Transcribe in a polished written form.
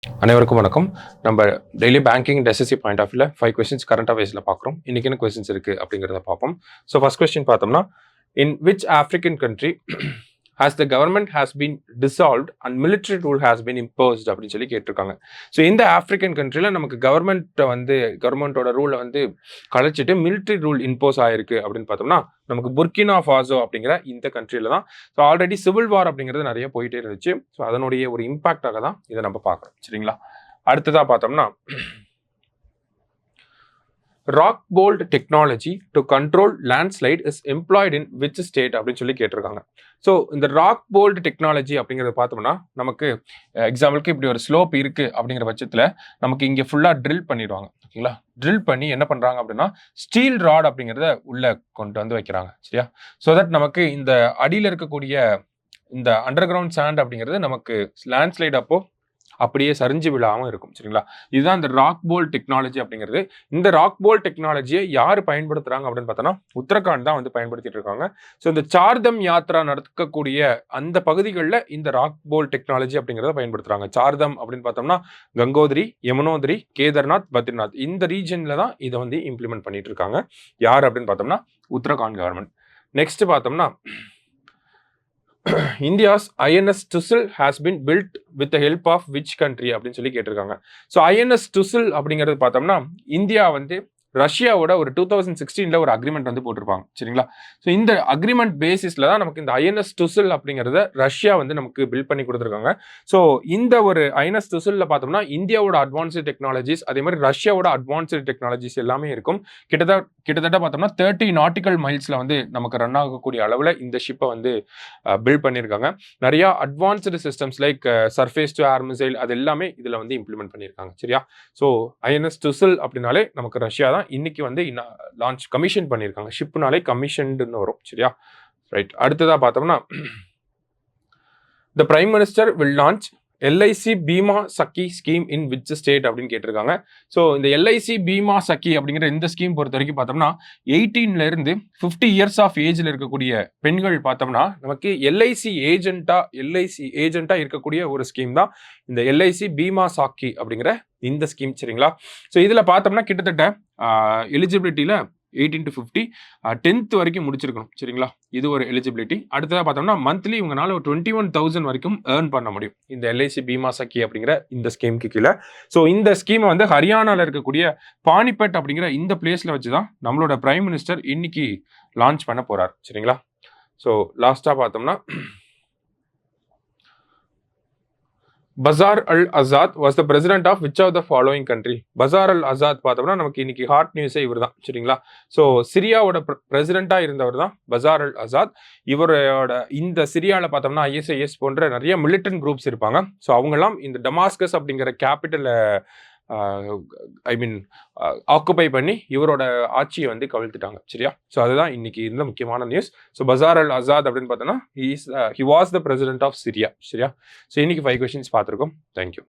அனைவருக்கும் வணக்கம். நம்ம daily banking and SSC point of வியூல 5 கொஸ்டின்ஸ் கரண்ட் அஃபேர்ஸ்ல பார்க்குறோம். இன்னைக்கு என்ன கொஸ்டின்ஸ் இருக்கு அப்படிங்கிறத பார்ப்போம். ஸோ ஃபர்ஸ்ட் கொஸ்டின் பார்த்தோம்னா, in which African country has the government has been dissolved and military rule has been imposed அப்படின்னு சொல்லி கேட்டிருக்காங்க. ஸோ இந்த ஆஃப்ரிக்கன் கண்ட்ரியில் நமக்கு கவர்மெண்ட்டோட ரூலை வந்து கலைச்சிட்டு மிலிட்ரி ரூல் இம்போஸ் ஆயிருக்கு அப்படின்னு பார்த்தோம்னா, நமக்கு புர்கினா ஃபாசோ அப்படிங்கிற இந்த கண்ட்ரியில தான். ஸோ ஆல்ரெடி சிவில் வார் அப்படிங்கிறது நிறைய போயிட்டே இருந்துச்சு. ஸோ அதனுடைய ஒரு இம்பாக்டாக தான் இதை நம்ம பார்க்குறோம். சரிங்களா? அடுத்ததாக பார்த்தோம்னா, rock bolt technology to control landslide is employed in which state அப்படின்னு சொல்லி கேட்டிருக்காங்க. ஸோ இந்த ராக் போல்ட் டெக்னாலஜி அப்படிங்கிறத பார்த்தோம்னா, நமக்கு எக்ஸாம்பிளுக்கு இப்படி ஒரு ஸ்லோப் இருக்கு அப்படிங்கிற பட்சத்தில் நமக்கு இங்கே ஃபுல்லாக ட்ரில் பண்ணிடுவாங்க. ஓகேங்களா? ட்ரில் பண்ணி என்ன பண்ணுறாங்க அப்படின்னா, ஸ்டீல் ராட் அப்படிங்கிறத உள்ள கொண்டு வந்து வைக்கிறாங்க. சரியா? ஸோ தட் நமக்கு இந்த அடியில் இருக்கக்கூடிய இந்த அண்டர் கிரவுண்ட் சாண்ட் அப்படிங்கிறது நமக்கு லேண்ட்ஸ்லைட் அப்போ அப்படியே சரிஞ்சு விழாமல் இருக்கும். சரிங்களா? இதுதான் இந்த ராக் போல் டெக்னாலஜி அப்படிங்கிறது. இந்த ராக் போல் டெக்னாலஜியை யார் பயன்படுத்துறாங்க அப்படின்னு பார்த்தோம்னா, உத்தரகாண்ட் தான் வந்து பயன்படுத்திட்டு இருக்காங்க. ஸோ இந்த சார்தம் யாத்ரா நடக்கக்கூடிய அந்த பகுதிகளில் இந்த ராக் போல் டெக்னாலஜி அப்படிங்கிறத பயன்படுத்துறாங்க. சார்தம் அப்படின்னு பார்த்தோம்னா, கங்கோத்ரி, யமுனோத்ரி, கேதார்நாத், பத்ரிநாத் இந்த ரீஜன்ல தான் இதை வந்து இம்ப்ளிமெண்ட் பண்ணிட்டு இருக்காங்க. யார் அப்படின்னு பார்த்தோம்னா, உத்தரகாண்ட் கவர்மெண்ட். நெக்ஸ்ட் பார்த்தோம்னா, India's INS Tushil has been built with the help of which country அப்படின்னு சொல்லி கேட்டிருக்காங்க. ஸோ ஐஎன்எஸ் டுசில் அப்படிங்கிறது பார்த்தோம்னா, இந்தியா வந்து ரஷ்யாவோட ஒரு 2016 ஒரு அக்ரிமெண்ட் வந்து போட்டிருப்பாங்க. சரிங்களா? ஸோ இந்த அக்ரிமெண்ட் பேசிஸ்ல தான் நமக்கு இந்த ஐஎன்எஸ் டுசில் அப்படிங்கிறத ரஷ்யா வந்து நமக்கு பில்ட் பண்ணி கொடுத்துருக்காங்க. ஸோ இந்த ஒரு ஐஎன்எஸ் டுசில்ல பார்த்தோம்னா, இந்தியாவோட அட்வான்ஸ்டு டெக்னாலஜிஸ் அதே மாதிரி ரஷ்யாவோட அட்வான்ஸ்டு டெக்னாலஜிஸ் எல்லாமே இருக்கும். கிட்டத்தட்ட பார்த்தோம்னா 30 நாட்டிக்கல் மைல்ஸ்ல வந்து நமக்கு ரன் ஆகக்கூடிய அளவில் இந்த ஷிப்பை வந்து பில்ட் பண்ணியிருக்காங்க. நிறைய advanced systems like surface to air missile அது எல்லாமே இதில் வந்து இம்ப்ளிமெண்ட் பண்ணியிருக்காங்க. சரியா? ஸோ ஐஎன்எஸ் டுசில் அப்படின்னாலே நமக்கு ரஷ்யா தான் இன்னைக்கு வந்து லான்ச் கமிஷன் பண்ணியிருக்காங்க. ஷிப்னாலே கமிஷன்டுன்னு வரும். சரியா? ரைட். அடுத்ததாக பார்த்தோம்னா, the prime minister will launch LIC Bima Sakhi scheme in which state அப்படின்னு கேட்டிருக்காங்க. ஸோ இந்த எல்ஐசி பீமா சக்கி அப்படிங்கிற இந்த ஸ்கீம் பொறுத்த வரைக்கும் பார்த்தோம்னா, 18 இருந்து 50 இயர்ஸ் ஆஃப் ஏஜ்ல இருக்கக்கூடிய பெண்கள் பார்த்தோம்னா, நமக்கு எல்ஐசி ஏஜென்ட்டா இருக்கக்கூடிய ஒரு ஸ்கீம் தான் இந்த எல்ஐசி பீமா சாக்கி அப்படிங்கிற இந்த ஸ்கீம். சரிங்களா? ஸோ இதில் பார்த்தோம்னா கிட்டத்தட்ட எலிஜிபிலிட்டியில் 18 to 50 10th வரைக்கும் முடிச்சிருக்கணும். சரிங்களா? இது ஒரு எலிஜிபிலிட்டி. அடுத்ததாக பார்த்தோம்னா, மந்த்லி இவங்கனால ஒரு 21,000 வரைக்கும் ஏர்ன் பண்ண முடியும் இந்த எல்ஐசி பீமா சக்கி அப்படிங்கிற இந்த ஸ்கீமுக்கு கீழே. ஸோ இந்த ஸ்கீமை வந்து ஹரியானாவில் இருக்கக்கூடிய பானிபட் அப்படிங்கிற இந்த பிளேஸில் வச்சு தான் நம்மளோட பிரைம் மினிஸ்டர் இன்னைக்கு லான்ச் பண்ண போறார். சரிங்களா? ஸோ லாஸ்ட்டாக பார்த்தோம்னா, Bashar al Assad was the president of which of the following country. Bashar al Assad பார்த்தோம்னா நமக்கு இன்னைக்கு ஹாட் நியூஸே இவர் தான். சரிங்களா? ஸோ சிரியாவோட பிரசிடென்டா இருந்தவர் தான் பசார் அல் அசாத். இவரோட இந்த சிரியாவில் பார்த்தோம்னா ஐஎஸ்ஐஎஸ் போன்ற நிறைய மிலிட்டன்ட் குரூப்ஸ் இருப்பாங்க. ஸோ அவங்கெல்லாம் இந்த டமாஸ்கஸ் அப்படிங்கிற கேபிட்டலை ஆக்குபை பண்ணி இவரோட ஆட்சியை வந்து கவிழ்த்துட்டாங்க. சரியா? ஸோ அதுதான் இன்னைக்கு இருந்த முக்கியமான news. So Bashar al Assad அப்படின்னு பார்த்தோன்னா, he was the president of Syria. சரியா? ஸோ இன்னைக்கு 5 கொஸ்டின்ஸ் பார்த்துருக்கோம். தேங்க்யூ.